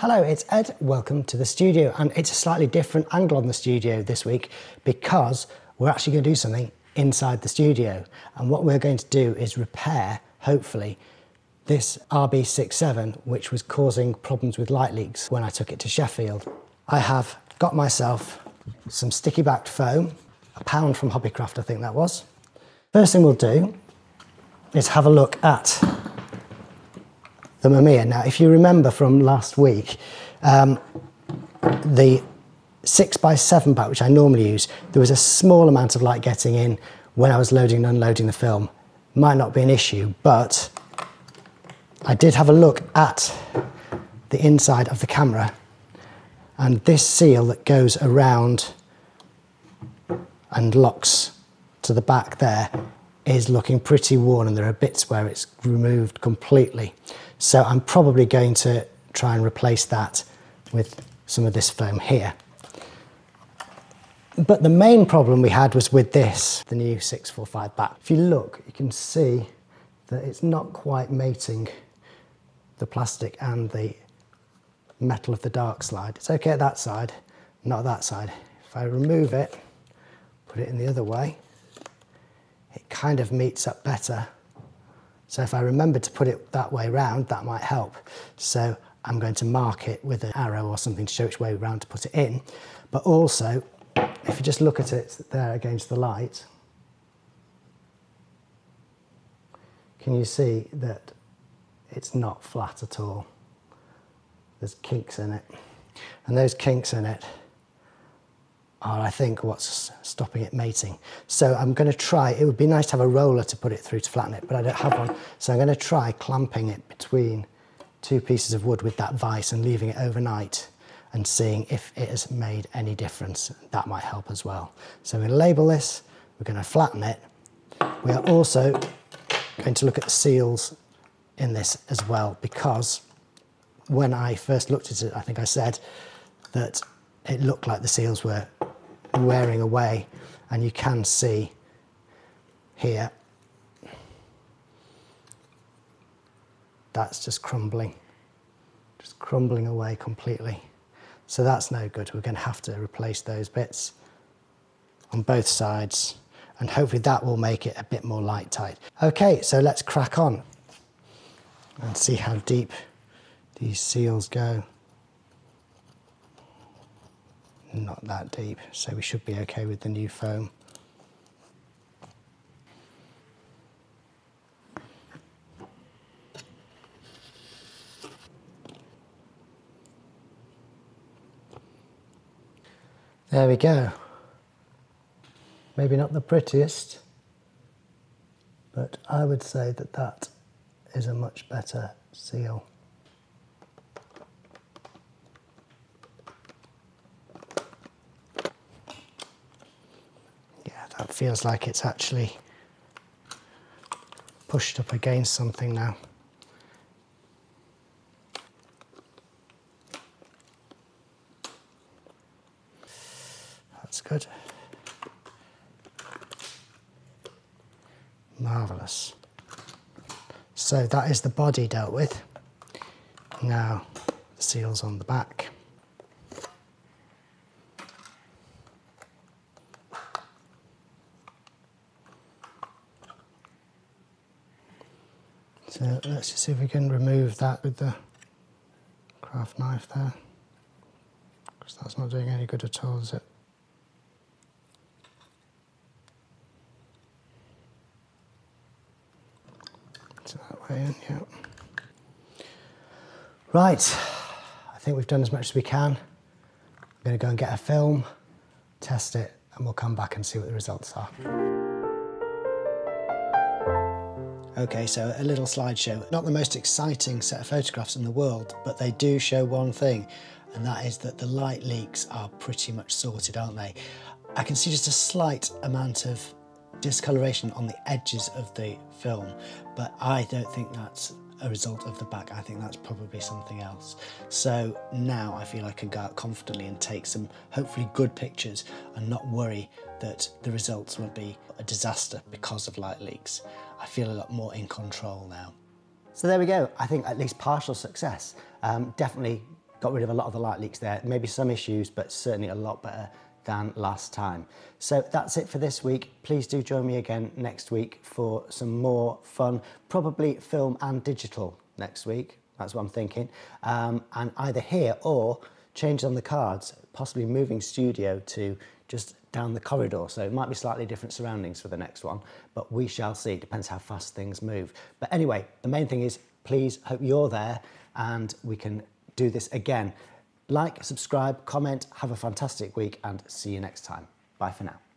Hello, it's Ed. Welcome to the studio, and it's a slightly different angle on the studio this week because we're actually going to do something inside the studio, and what we're going to do is repair, hopefully, this RB67 which was causing problems with light leaks when I took it to Sheffield. I have got myself some sticky backed foam, £1 from Hobbycraft I think that was. First thing we'll do is have a look at the Mamiya. Now, if you remember from last week, the 6x7 pack, which I normally use, there was a small amount of light getting in when I was loading and unloading the film. Might not be an issue, but I did have a look at the inside of the camera, and this seal that goes around and locks to the back there is looking pretty worn, and there are bits where it's removed completely. So I'm probably going to try and replace that with some of this foam here. But the main problem we had was with this, the new 645 back. If you look, you can see that it's not quite mating the plastic and the metal of the dark slide. It's okay at that side, not that side. If I remove it, put it in the other way, it kind of meets up better. So if I remember to put it that way round, that might help. So I'm going to mark it with an arrow or something to show which way round to put it in. But also, if you just look at it there against the light, can you see that it's not flat at all? There's kinks in it. And those kinks in it are, I think, what's stopping it mating. So I'm going to try, it would be nice to have a roller to put it through to flatten it, but I don't have one. So I'm going to try clamping it between two pieces of wood with that vise and leaving it overnight and seeing if it has made any difference. That might help as well. So we're going to label this, we're going to flatten it. We are also going to look at the seals in this as well, because when I first looked at it, I think I said that it looked like the seals were wearing away, and you can see here that's just crumbling away completely. So that's no good. We're going to have to replace those bits on both sides, and hopefully that will make it a bit more light tight. Okay, so let's crack on and see how deep these seals go. Not that deep, so we should be okay with the new foam. There we go. Maybe not the prettiest, but I would say that that is a much better seal. That feels like it's actually pushed up against something now. That's good. Marvellous. So that is the body dealt with. Now the seals on the back. So let's just see if we can remove that with the craft knife there, because that's not doing any good at all, is it? So that way in, yeah. Right, I think we've done as much as we can. I'm going to go and get a film, test it, and we'll come back and see what the results are. Okay, so a little slideshow. Not the most exciting set of photographs in the world, but they do show one thing, and that is that the light leaks are pretty much sorted, aren't they? I can see just a slight amount of discoloration on the edges of the film, but I don't think that's a result of the back. I think that's probably something else. So now I feel I can go out confidently and take some hopefully good pictures and not worry that the results will be a disaster because of light leaks. I feel a lot more in control now. So there we go. I think at least partial success. Definitely got rid of a lot of the light leaks there. Maybe some issues, but certainly a lot better than last time. So that's it for this week. Please do join me again next week for some more fun, probably film and digital next week. That's what I'm thinking. And either here or change on the cards, possibly moving studio to just down the corridor. So it might be slightly different surroundings for the next one, but we shall see. It depends how fast things move. But anyway, the main thing is, please hope you're there and we can do this again. Like, subscribe, comment, have a fantastic week and see you next time. Bye for now.